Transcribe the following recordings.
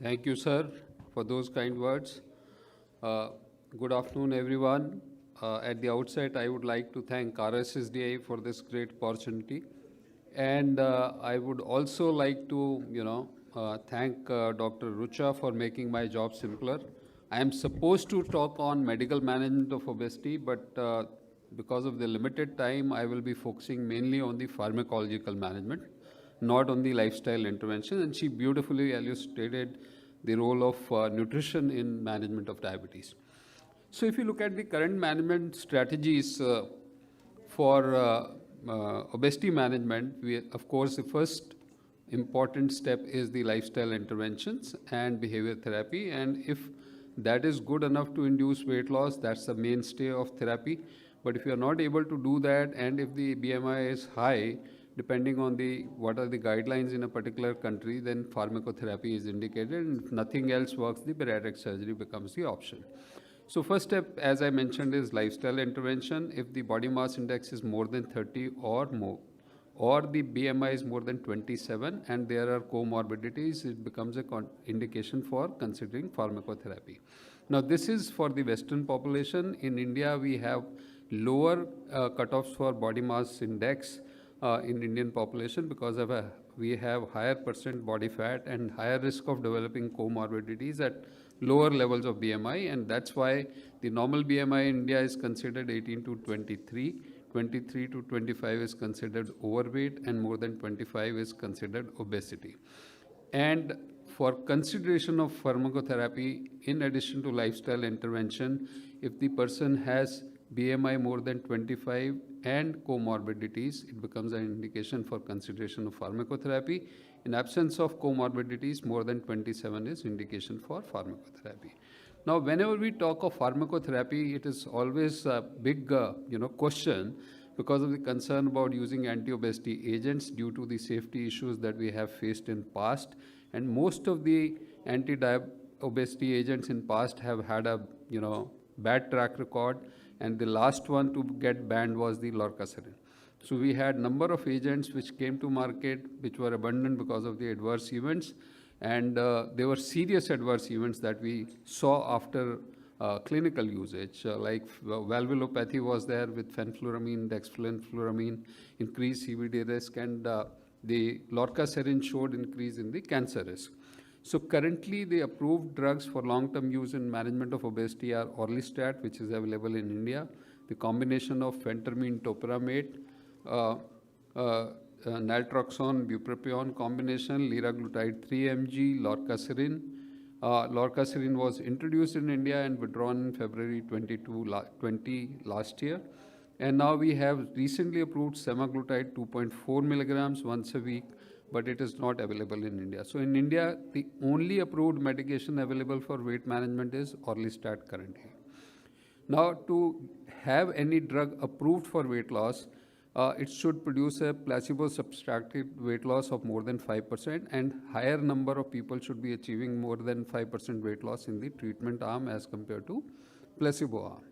Thank you, sir, for those kind words. Uh, Good afternoon, everyone. At the outset, I would like to thank RSSDI for this great opportunity. And I would also like to, thank Dr. Rucha for making my job simpler. I am supposed to talk on medical management of obesity, but because of the limited time, I will be focusing mainly on the pharmacological management, not on the lifestyle intervention. And she beautifully illustrated the role of nutrition in management of diabetes. So, if you look at the current management strategies for obesity management, of course, the first important step is the lifestyle interventions and behavior therapy. And if that is good enough to induce weight loss, that's the mainstay of therapy. But if you are not able to do that, and if the BMI is high, depending on the what are the guidelines in a particular country, then pharmacotherapy is indicated. And if nothing else works, the bariatric surgery becomes the option. So first step, as I mentioned, is lifestyle intervention. If the body mass index is more than 30 or more, or the BMI is more than 27 and there are comorbidities, it becomes a indication for considering pharmacotherapy. Now this is for the Western population. In India, we have lower cutoffs for body mass index in Indian population because of we have higher percent body fat and higher risk of developing comorbidities at lower levels of BMI, and that's why the normal BMI in India is considered 18 to 23. 23 to 25 is considered overweight, and more than 25 is considered obesity. And for consideration of pharmacotherapy, in addition to lifestyle intervention, if the person has BMI more than 25 and comorbidities, it becomes an indication for consideration of pharmacotherapy. In absence of comorbidities, more than 27 is indication for pharmacotherapy. Now, whenever we talk of pharmacotherapy, it is always a big, question because of the concern about using anti-obesity agents due to the safety issues that we have faced in past. And most of the anti-obesity agents in past have had a, bad track record. And the last one to get banned was the lorcaserin. So we had number of agents which came to market which were abandoned because of the adverse events, and there were serious adverse events that we saw after clinical usage, like valvulopathy was there with fenfluramine, dexfenfluramine, increased CVD risk, and the lorcaserin showed increase in the cancer risk. So currently, the approved drugs for long-term use in management of obesity are Orlistat, which is available in India, the combination of phentermine topiramate, naltrexone bupropion combination, liraglutide 3 mg, lorcaserin. Lorcaserin was introduced in India and withdrawn in February 20 last year. And now we have recently approved semaglutide 2.4 milligrams once a week, but it is not available in India. So in India, the only approved medication available for weight management is Orlistat currently. Now, to have any drug approved for weight loss, it should produce a placebo-subtracted weight loss of more than 5%, and higher number of people should be achieving more than 5% weight loss in the treatment arm as compared to placebo arm.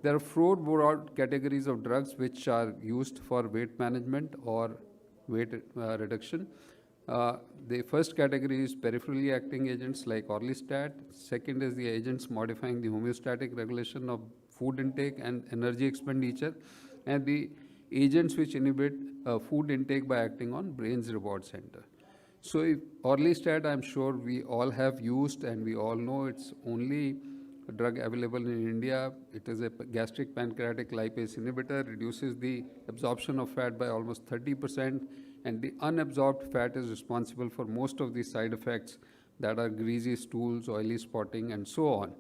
There are four broad categories of drugs which are used for weight management or weight reduction. The first category is peripherally acting agents like Orlistat. Second is the agents modifying the homeostatic regulation of food intake and energy expenditure, and the agents which inhibit food intake by acting on brain's reward center. So if Orlistat, I'm sure we all have used and we all know it's only a drug available in India. It is a gastric pancreatic lipase inhibitor, reduces the absorption of fat by almost 30%, and the unabsorbed fat is responsible for most of the side effects that are greasy stools, oily spotting, and so on.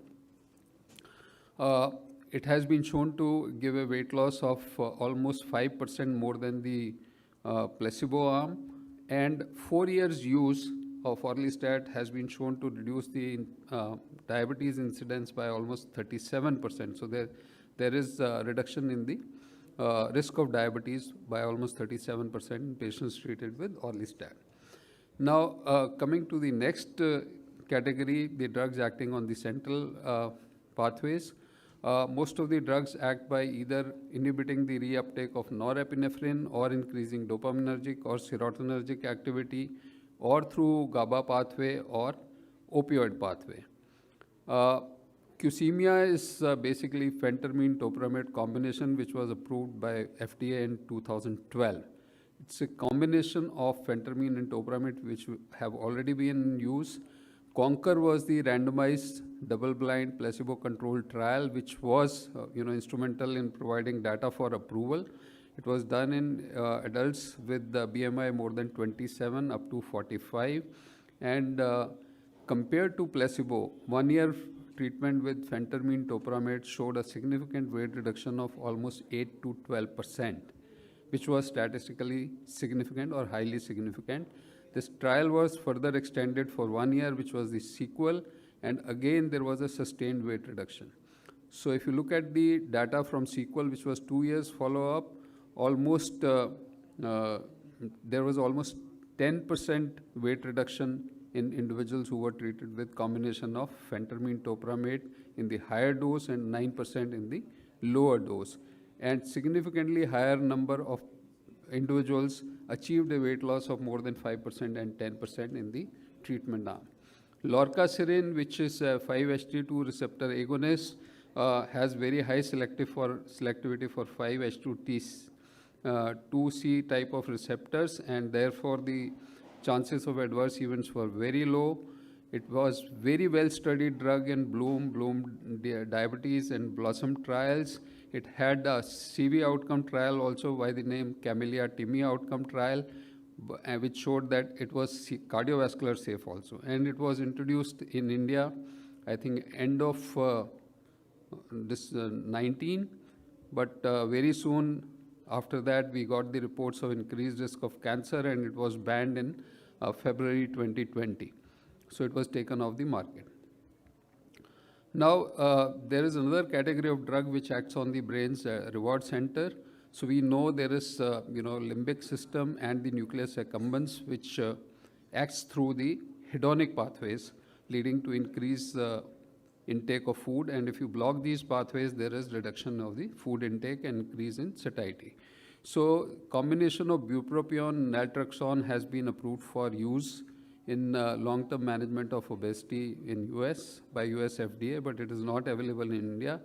It has been shown to give a weight loss of almost 5% more than the placebo arm, and 4 years use of Orlistat has been shown to reduce the diabetes incidence by almost 37%. So there is a reduction in the risk of diabetes by almost 37% in patients treated with Orlistat. Now, coming to the next category, the drugs acting on the central pathways. Most of the drugs act by either inhibiting the reuptake of norepinephrine or increasing dopaminergic or serotonergic activity, or through GABA pathway or opioid pathway. Uh, Qsimia is basically phentermine topiramate combination, which was approved by FDA in 2012. It's a combination of phentermine and topiramate, which have already been in use. Conquer was the randomized, double-blind, placebo-controlled trial, which was, instrumental in providing data for approval. It was done in adults with the BMI more than 27 up to 45, and compared to placebo, 1 year treatment with phentermine topiramate showed a significant weight reduction of almost 8 to 12%, which was statistically significant or highly significant. This trial was further extended for 1 year, which was the sequel, and again there was a sustained weight reduction. So if you look at the data from sequel, which was 2 years follow-up, almost there was almost 10% weight reduction in individuals who were treated with combination of phentermine topiramate in the higher dose and 9% in the lower dose. And significantly higher number of individuals achieved a weight loss of more than 5% and 10% in the treatment arm. Lorcaserin, which is a 5-HT2 receptor agonist, has very high selectivity for 5-H2C type of receptors, and therefore the chances of adverse events were very low. It was very well studied drug in Bloom diabetes and Blossom trials. It had a CV outcome trial also by the name Camellia-TIMI outcome trial, which showed that it was cardiovascular safe also. And it was introduced in India, I think end of this 19, but very soon after that we got the reports of increased risk of cancer, and it was banned in February 2020. So it was taken off the market. Now, there is another category of drug which acts on the brain's reward center. So we know there is, limbic system and the nucleus accumbens, which acts through the hedonic pathways, leading to increased intake of food. And if you block these pathways, there is reduction of the food intake and increase in satiety. So combination of bupropion, naltrexone has been approved for use in long-term management of obesity in US by US FDA, but it is not available in India.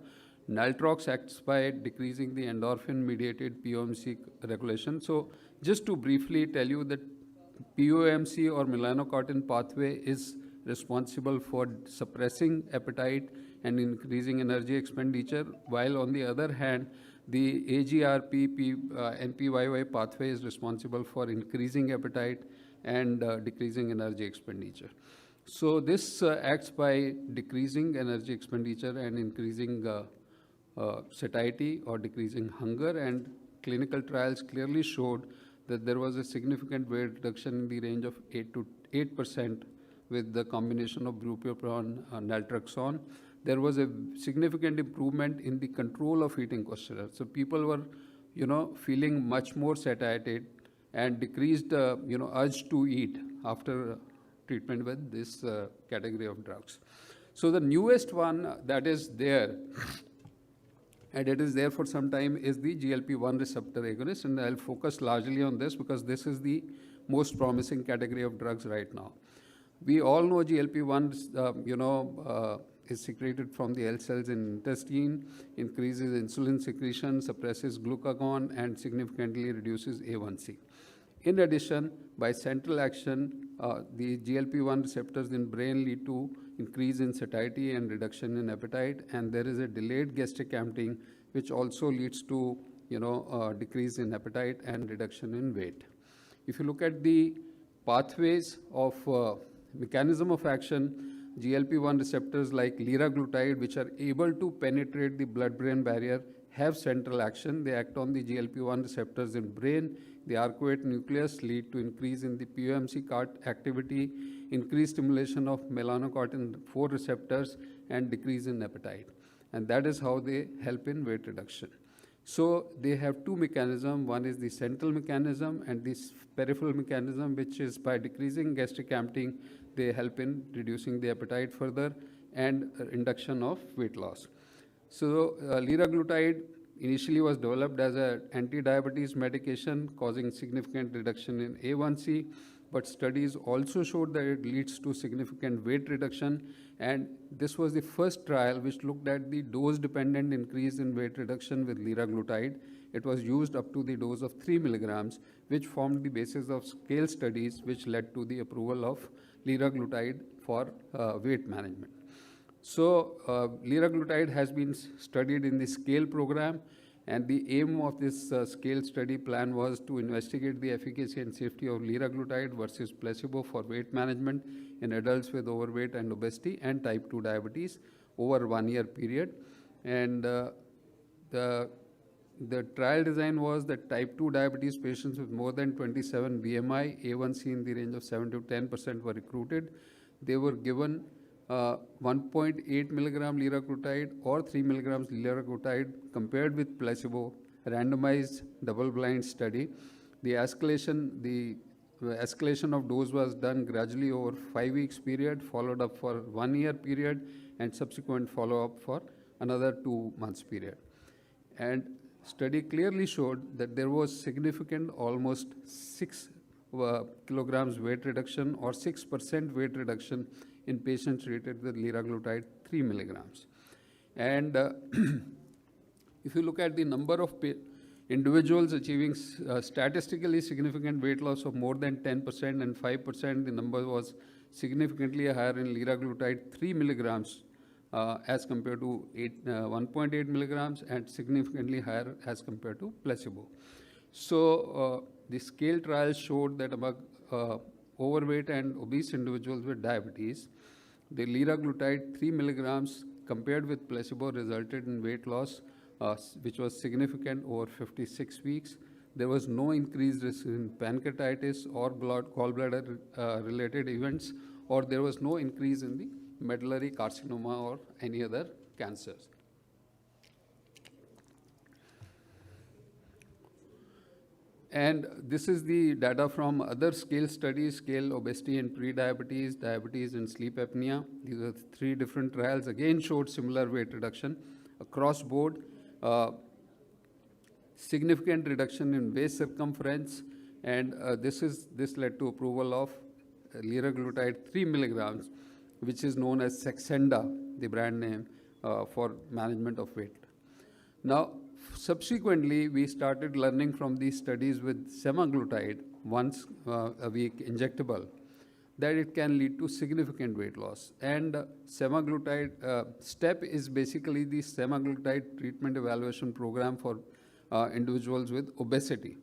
Naltrox acts by decreasing the endorphin-mediated POMC regulation. So just to briefly tell you that POMC or melanocortin pathway is responsible for suppressing appetite and increasing energy expenditure, while on the other hand, the AGRP NPYY pathway is responsible for increasing appetite and decreasing energy expenditure. So this acts by decreasing energy expenditure and increasing satiety or decreasing hunger, and clinical trials clearly showed that there was a significant weight reduction in the range of 8% with the combination of bupropion and naltrexone. There was a significant improvement in the control of eating questionnaire. So people were, feeling much more satiated and decreased, urge to eat after treatment with this category of drugs. So the newest one that is there, and it is there for some time, is the GLP-1 receptor agonist, and I'll focus largely on this because this is the most promising category of drugs right now. We all know GLP-1, is secreted from the L cells in intestine, increases insulin secretion, suppresses glucagon, and significantly reduces A1C. In addition, by central action, the GLP-1 receptors in brain lead to increase in satiety and reduction in appetite, and there is a delayed gastric emptying, which also leads to, decrease in appetite and reduction in weight. If you look at the pathways of mechanism of action, GLP-1 receptors like liraglutide, which are able to penetrate the blood-brain barrier, have central action. They act on the GLP-1 receptors in brain. The arcuate nucleus lead to increase in the POMC activity, increased stimulation of melanocortin-4 receptors, and decrease in appetite. And that is how they help in weight reduction. So they have two mechanisms. One is the central mechanism and this peripheral mechanism, which is by decreasing gastric emptying, they help in reducing the appetite further and induction of weight loss. So liraglutide initially was developed as an anti-diabetes medication causing significant reduction in A1C, but studies also showed that it leads to significant weight reduction. And this was the first trial which looked at the dose-dependent increase in weight reduction with liraglutide. It was used up to the dose of 3 milligrams, which formed the basis of scale studies which led to the approval of liraglutide for weight management. So, liraglutide has been studied in the SCALE program, and the aim of this SCALE study plan was to investigate the efficacy and safety of liraglutide versus placebo for weight management in adults with overweight and obesity and type 2 diabetes over 1 year period. And the trial design was that type 2 diabetes patients with more than 27 BMI, A1C in the range of 7 to 10% were recruited. They were given 1.8 milligram liraglutide or 3 milligrams liraglutide compared with placebo, randomized double-blind study. The escalation of dose was done gradually over 5 weeks period, followed up for 1 year period, and subsequent follow-up for another 2 months period. And study clearly showed that there was significant, almost 6 kilograms weight reduction or 6% weight reduction in patients treated with liraglutide 3 milligrams. And if you look at the number of individuals achieving statistically significant weight loss of more than 10% and 5%, the number was significantly higher in liraglutide 3 milligrams as compared to 1.8 milligrams, and significantly higher as compared to placebo. So the SCALE trial showed that among overweight and obese individuals with diabetes, the liraglutide 3 milligrams compared with placebo resulted in weight loss which was significant over 56 weeks. There was no increased risk in pancreatitis or gallbladder related events, or there was no increase in the medullary carcinoma or any other cancers. And this is the data from other SCALE studies: SCALE obesity and prediabetes, diabetes and sleep apnea. These are 3 different trials, again showed similar weight reduction across board. Significant reduction in waist circumference, and this led to approval of liraglutide 3 milligrams, which is known as Saxenda, the brand name, for management of weight. Now, subsequently, we started learning from these studies with semaglutide, once a week injectable, that it can lead to significant weight loss. And semaglutide, STEP is basically the semaglutide treatment evaluation program for individuals with obesity,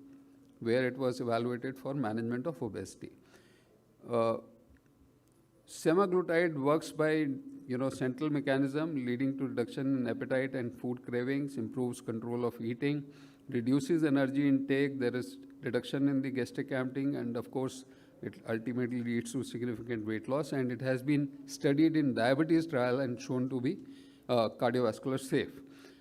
where it was evaluated for management of obesity. Semaglutide works by central mechanism leading to reduction in appetite and food cravings, improves control of eating, reduces energy intake, there is reduction in the gastric emptying, and of course it ultimately leads to significant weight loss, and it has been studied in diabetes trial and shown to be cardiovascular safe.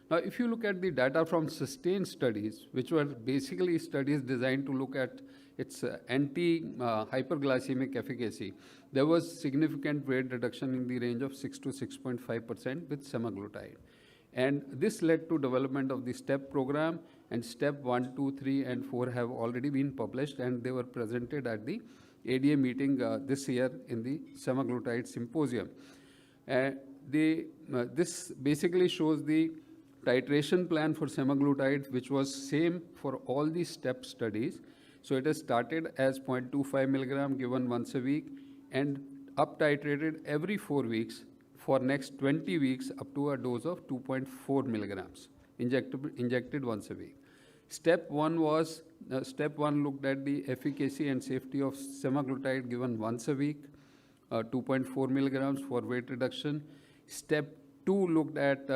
Now, if you look at the data from SUSTAIN studies, which were basically studies designed to look at its anti-hyperglycemic efficacy, there was significant weight reduction in the range of 6 to 6.5% with semaglutide. And this led to development of the STEP program, and STEP 1, 2, 3, and 4 have already been published, and they were presented at the ADA meeting this year in the semaglutide symposium. This basically shows the titration plan for semaglutide, which was same for all the STEP studies. So it has started as 0.25 milligram given once a week and up titrated every 4 weeks for next 20 weeks up to a dose of 2.4 milligrams injected once a week. Step 1 looked at the efficacy and safety of semaglutide given once a week, 2.4 milligrams for weight reduction. Step 2 looked at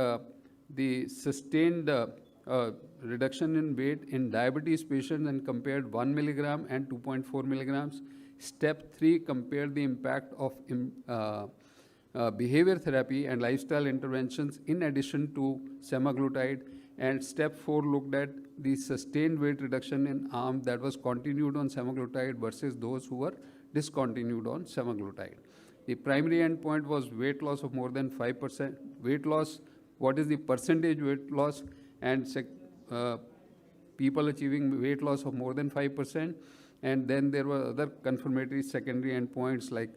the sustained reduction in weight in diabetes patients and compared 1 milligram and 2.4 milligrams. Step 3 compared the impact of behavior therapy and lifestyle interventions in addition to semaglutide. And step 4 looked at the sustained weight reduction in arm that was continued on semaglutide versus those who were discontinued on semaglutide. The primary endpoint was weight loss of more than 5%. Weight loss, what is the percentage weight loss? And people achieving weight loss of more than 5%. And then there were other confirmatory secondary endpoints like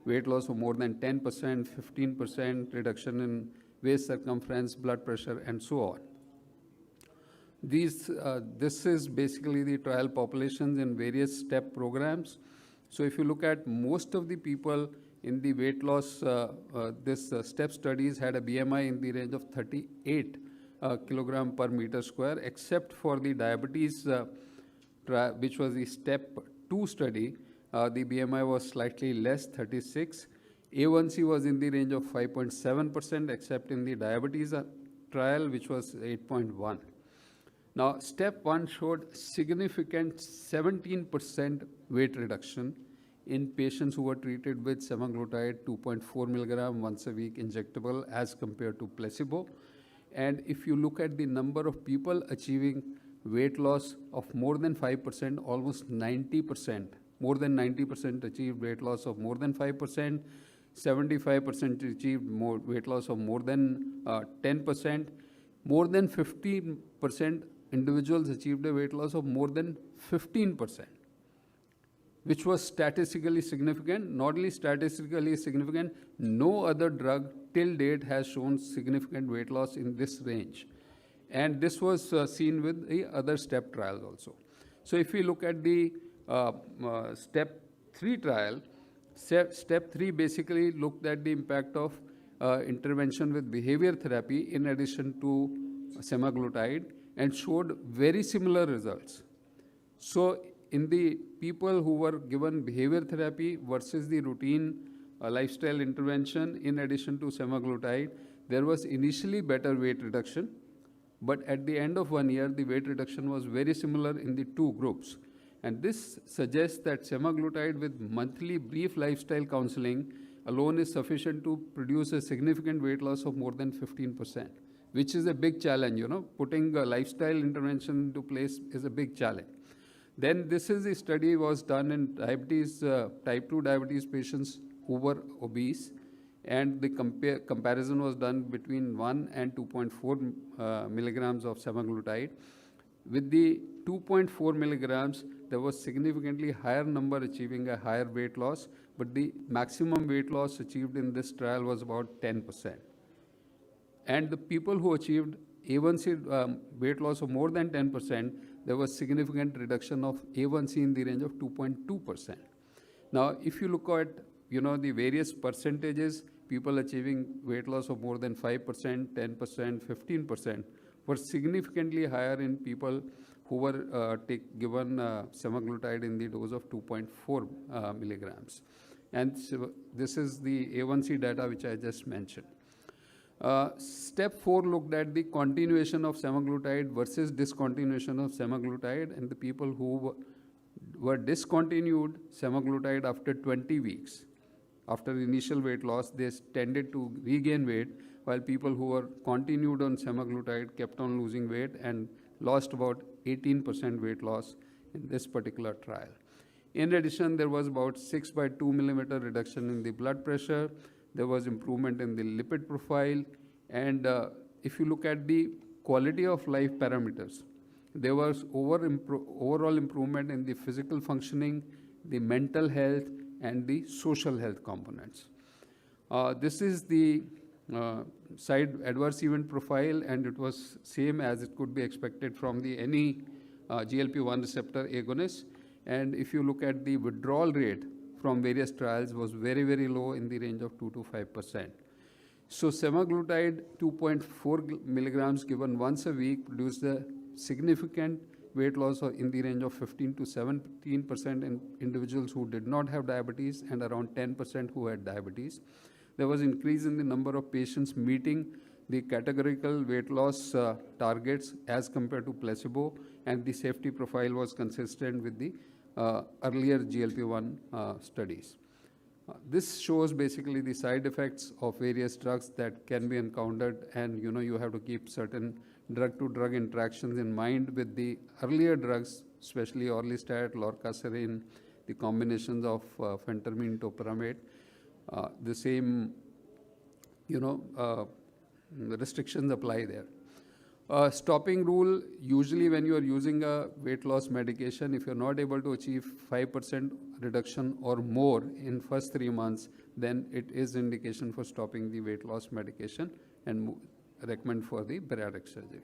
weight loss of more than 10%, 15% reduction in waist circumference, blood pressure, and so on. This is basically the trial populations in various STEP programs. So if you look at most of the people in the weight loss, this STEP studies had a BMI in the range of 38 kilogram per meter square, except for the diabetes, which was the STEP 2 study. The BMI was slightly less, 36. A1C was in the range of 5.7%, except in the diabetes trial, which was 8.1. Now, STEP 1 showed significant 17% weight reduction in patients who were treated with semaglutide 2.4 milligram once a week injectable as compared to placebo. And if you look at the number of people achieving weight loss of more than 5%, almost 90%, more than 90% achieved weight loss of more than 5%, 75% achieved more weight loss of more than 10%, more than 15% individuals achieved a weight loss of more than 15%, which was statistically significant. Not only statistically significant, no other drug till date has shown significant weight loss in this range. And this was seen with the other STEP trials also. So if we look at the STEP 3 trial, STEP 3 basically looked at the impact of intervention with behavior therapy in addition to semaglutide and showed very similar results. So in the people who were given behavior therapy versus the routine lifestyle intervention in addition to semaglutide, there was initially better weight reduction, but at the end of 1 year, the weight reduction was very similar in the two groups. And this suggests that semaglutide with monthly brief lifestyle counseling alone is sufficient to produce a significant weight loss of more than 15%, which is a big challenge, Putting a lifestyle intervention into place is a big challenge. Then this is a study was done in diabetes, type 2 diabetes patients who were obese, and the comparison was done between 1 and 2.4 milligrams of semaglutide. With the 2.4 milligrams, there was significantly higher number achieving a higher weight loss, but the maximum weight loss achieved in this trial was about 10%. And the people who achieved A1C weight loss of more than 10%, there was significant reduction of A1C in the range of 2.2%. Now, if you look at the various percentages, people achieving weight loss of more than 5%, 10%, 15% were significantly higher in people who were given semaglutide in the dose of 2.4 milligrams. And so this is the A1C data which I just mentioned. Step 4 looked at the continuation of semaglutide versus discontinuation of semaglutide, and the people who were discontinued semaglutide after 20 weeks. After initial weight loss, they tended to regain weight, while people who were continued on semaglutide kept on losing weight and lost about 18% weight loss in this particular trial. In addition, there was about 6/2 millimeter reduction in the blood pressure. There was improvement in the lipid profile. And if you look at the quality of life parameters, there was overall improvement in the physical functioning, the mental health, and the social health components. This is the side adverse event profile, and it was same as it could be expected from any GLP-1 receptor agonist. And if you look at the withdrawal rate from various trials, was very, very low in the range of 2 to 5%. So semaglutide 2.4 milligrams given once a week produced a significant weight loss in the range of 15 to 17% in individuals who did not have diabetes and around 10% who had diabetes. There was increase in the number of patients meeting the categorical weight loss targets as compared to placebo, and the safety profile was consistent with the earlier GLP-1 studies. This shows basically the side effects of various drugs that can be encountered, and you have to keep certain drug-to-drug interactions in mind with the earlier drugs, especially orlistat, lorcaserin, the combinations of phentermine, topiramate. The same, restrictions apply there. Stopping rule, usually when you are using a weight loss medication, if you're not able to achieve 5% reduction or more in first 3 months, then it is indication for stopping the weight loss medication and recommend for the bariatric surgery.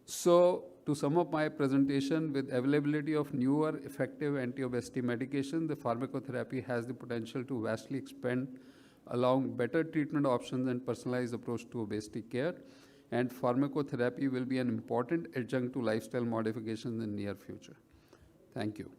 So, to sum up my presentation, with availability of newer effective anti-obesity medication, the pharmacotherapy has the potential to vastly expand along better treatment options and personalized approach to obesity care. And pharmacotherapy will be an important adjunct to lifestyle modifications in the near future. Thank you.